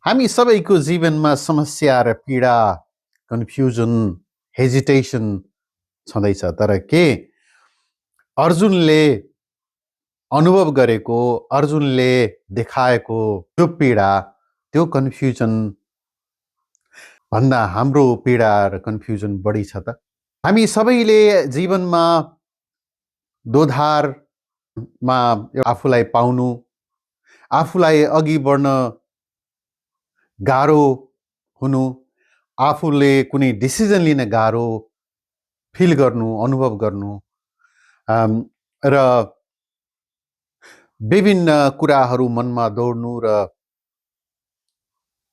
हामी सबैको जीवनमा समस्या र पीडा, कन्फ्युजन, हेजिटेसन छँदैछ। तर के अर्जुनले अनुभव गरेको, अर्जुनले देखाएको त्यो पीडा, त्यो कन्फ्युजन भन्दा हाम्रो पीडा र कन्फ्युजन बढी छ त? हामी सबैले जीवनमा दोधारमा आफूलाई पाउनु, आफूलाई अघि बढ्न गाह्रो हुनु, आफूले कुनै डिसिजन लिन गाह्रो फिल गर्नु, अनुभव गर्नु, र विभिन्न कुराहरू मनमा दौड्नु र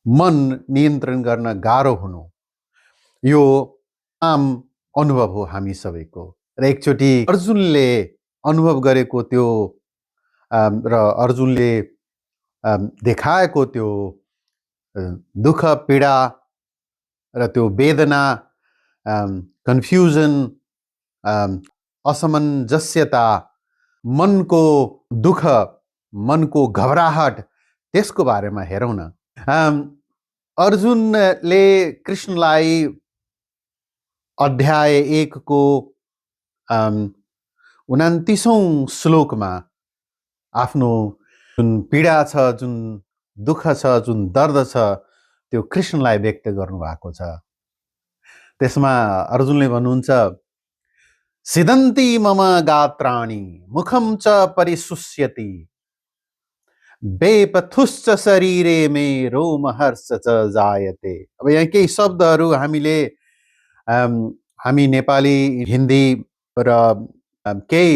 मन नियन्त्रण गर्न गाह्रो हुनु, यो आम अनुभव हो हामी सबैको। र एकचोटि अर्जुनले अनुभव गरेको त्यो र अर्जुनले देखाएको त्यो दुःख, पीडा र त्यो वेदना, कन्फ्युजन, असमञ्जस्यता, मनको दुःख, मनको घबराहट, त्यसको बारेमा हेरौँ न। अर्जुनले कृष्णलाई अध्याय 1 को 29औं श्लोकमा आफ्नो जुन पीडा छ, जुन दुःख छ, जुन दर्द छ, त्यो कृष्णलाई व्यक्त गर्नुभएको छ। त्यसमा अर्जुनले भन्नुहुन्छ, सिदन्ति मम गात्राणि मुखम च परिशुष्यति बेपथुश्च शरीरे मे रोमहर्ष च जायते। अब यहाँ केही शब्दहरू हामी नेपाली, हिन्दी र केही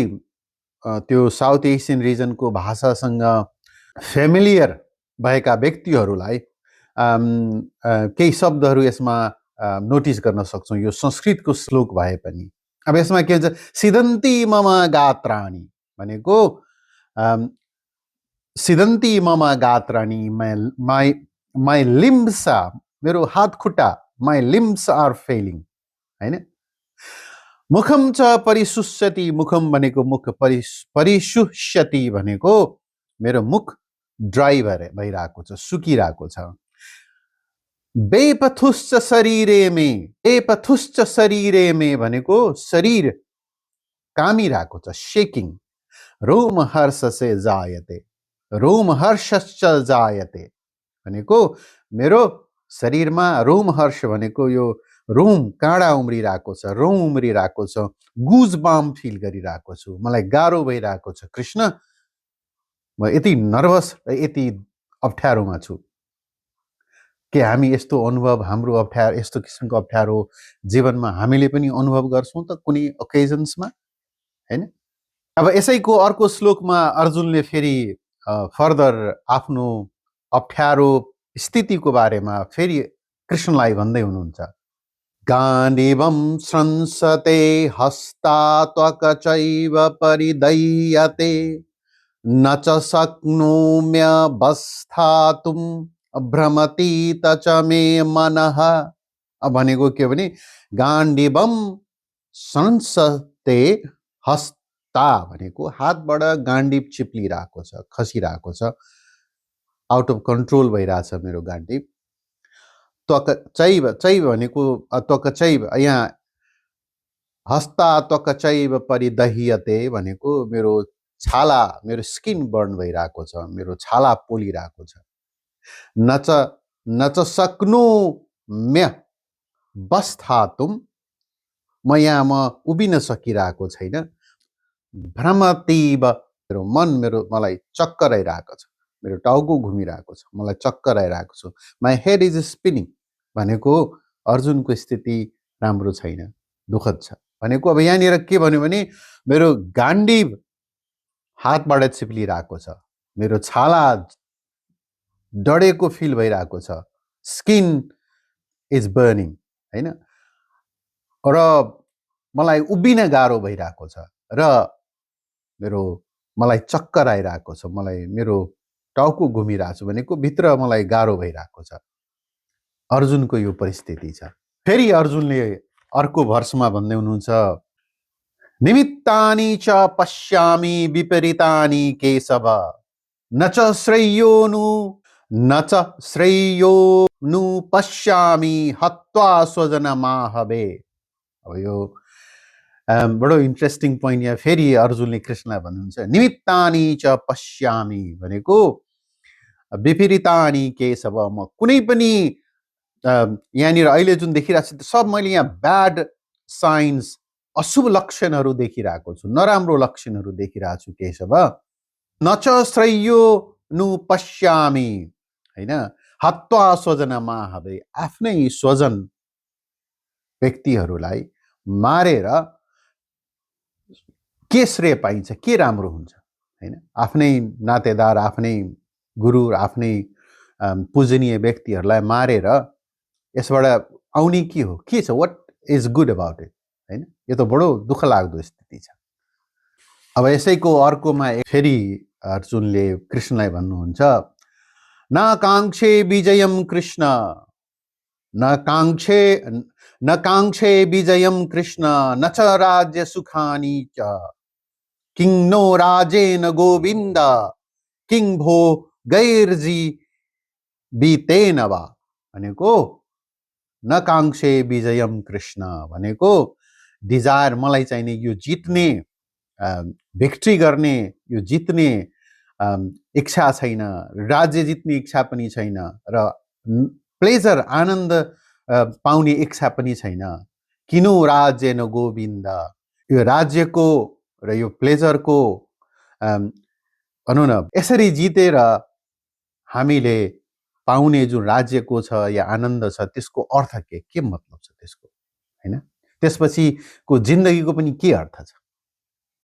त्यो साउथ एसियन रिजनको भाषासँग फेमिलियर भएका व्यक्तिहरूलाई केही शब्दहरू यसमा नोटिस गर्न सक्छौँ, यो संस्कृतको श्लोक भए पनि। अब यसमा के हुन्छ, सिदन्ति मम गात्राणि भनेको सिदन्ति मम गात्राणि, माई लिम्स, मेरो हात खुट्टा, माई लिम्स आर फेलिङ, हैन। मुखम च परिशुष्यति, मुखम भनेको मुख, परिशुष्यति भनेको मेरो मुख ड्राई भइरहेको छ, सुकिरहेको छ। बेपथुश्च शरीरे मे, बेपथुश्च शरीरे मे भनेको शरीर कामिरहेको छ, शेकिङ। रोमहर्ष से जायते, रोमहर्षश्च जायते भनेको मेरो शरीरमा रोमहर्ष भनेको यो रोम काँडा उम्रिरहेको छ, रोम उम्रिरहेको छ, गुज बाम फिल गरिरहेको छु, मलाई गाह्रो भइरहेको छ कृष्ण, म यति नर्भस र यति अप्ठ्यारोमा छु। के हामी यस्तो अनुभव, हाम्रो अप्ठ्यारो, यस्तो किसिमको अप्ठ्यारो जीवनमा हामीले पनि अनुभव गर्छौँ त कुनै ओकेजन्समा, हैन? अब यसैको अर्को श्लोकमा अर्जुनले फेरि फर्दर आफ्नो अप्ठ्यारो स्थितिको बारेमा फेरि कृष्णलाई भन्दै हुनुहुन्छ, गाण्डीवं स्रंसते हस्तात्वकचैव परिदह्यते न च शक्नोम्यवस्थातुं भ्रमतीत च मे मनः। भनेको के भने, गाण्डीवं स्रंसते हस्ता भनेको हातबाट गाण्डीव चिप्लिरहेको छ, खसिरहेको छ, आउट अफ कन्ट्रोल भइरहेछ मेरो गाण्डीव। त्वकचैव, चैव भनेको त्वकचैव, यहाँ हस्ता त्वकचैव परिदह्यते भनेको मेरो छाला, मेरो स्किन बर्न भइरहेको छ, मेरो छाला पोलिरहेको छ। न च शक्नोम्य वस्थातुं, म यहाँ उभिन सकिरहेको छैन। भ्रमतीव, मेरो मन, मलाई चक्कर आइरहेको छ, मेरो टाउको घुमिरहेको छ, मलाई चक्कर आइरहेको छ। माई हेड इज स्पिनिङ भनेको अर्जुनको स्थिति राम्रो छैन, दुःखद छ भनेको। अब यहाँनिर के भन्यो भने, मेरो गाण्डीव हातबाट चिप्लिरहेको छ, मेरो छाला डढेको फिल भइरहेको छ, स्किन इज बर्निङ, हैन, र मलाई उभिन गाह्रो भइरहेको छ, र मलाई चक्कर आइरहेको छ, मलाई मेरो टाउको घुमिरहेको छ भनेको भित्र मलाई गाह्रो भइरहेको छ। अर्जुनको यो परिस्थिति छ। फेरि अर्जुनले अर्को भर्समा भन्दै हुनुहुन्छ, निमित्तानि च पश्यामि विपरीतानि केशव न च श्रेयोनु न च श्रेयो नु पश्यामि हत्वा स्वजनमाहवे। अब यो बडो इन्ट्रेस्टिङ पोइन्ट यहाँ फेरि अर्जुनले कृष्णलाई भन्नुहुन्छ, निमित्तानि च पश्यामि भनेको विपरीतानि केशव, म कुनै पनि यहाँनिर अहिले जुन देखिरहेको छु सब मैले यहाँ ब्याड साइन्स, अशुभ लक्षणहरू देखिरहेको छु, नराम्रो लक्षणहरू देखिरहेको छु केशव। न च श्रेयो नु पश्यामि, हैन, हत्वा स्वजन माहवे, आफ्नै स्वजन व्यक्तिहरूलाई मारेर के श्रेय पाइन्छ, के राम्रो हुन्छ, हैन? आफ्नै नातेदार, आफ्नै गुरु, आफ्नै पूजनीय व्यक्तिहरूलाई मारेर यसबाट आउने के हो, के छ, what is good about it, हैन? यो त बडो दुःख लाग्दो स्थिति छ। अब यसैको अर्कोमा फेरि अर्जुनले कृष्णलाई भन्नुहुन्छ, न काङ्क्षे विजयम कृष्ण, न काङ्क्षे विजयम कृष्ण, न च राज्य सुखानि च, किं नो राजेन गोविन्द, किं भो गैर्जी बीतेन वा। भनेको न काङ्क्षे विजयम कृष्ण भनेको डिजायर, मलाई चाहिने यो जित्ने, भिक्ट्री गर्ने, यो जित्ने इच्छा छैन, राज्य जित्ने इच्छा पनि छैन, र प्लेजर, आनन्द पाउने इच्छा पनि छैन। किनु राज्य न गोविन्द, यो राज्यको र यो प्लेजरको भनौँ न यसरी जितेर हामीले पाउने जुन राज्यको छ या आनन्द छ त्यसको अर्थ के मतलब छ त्यसको, हैन? त्यसपछिको जिन्दगीको पनि के अर्थ छ?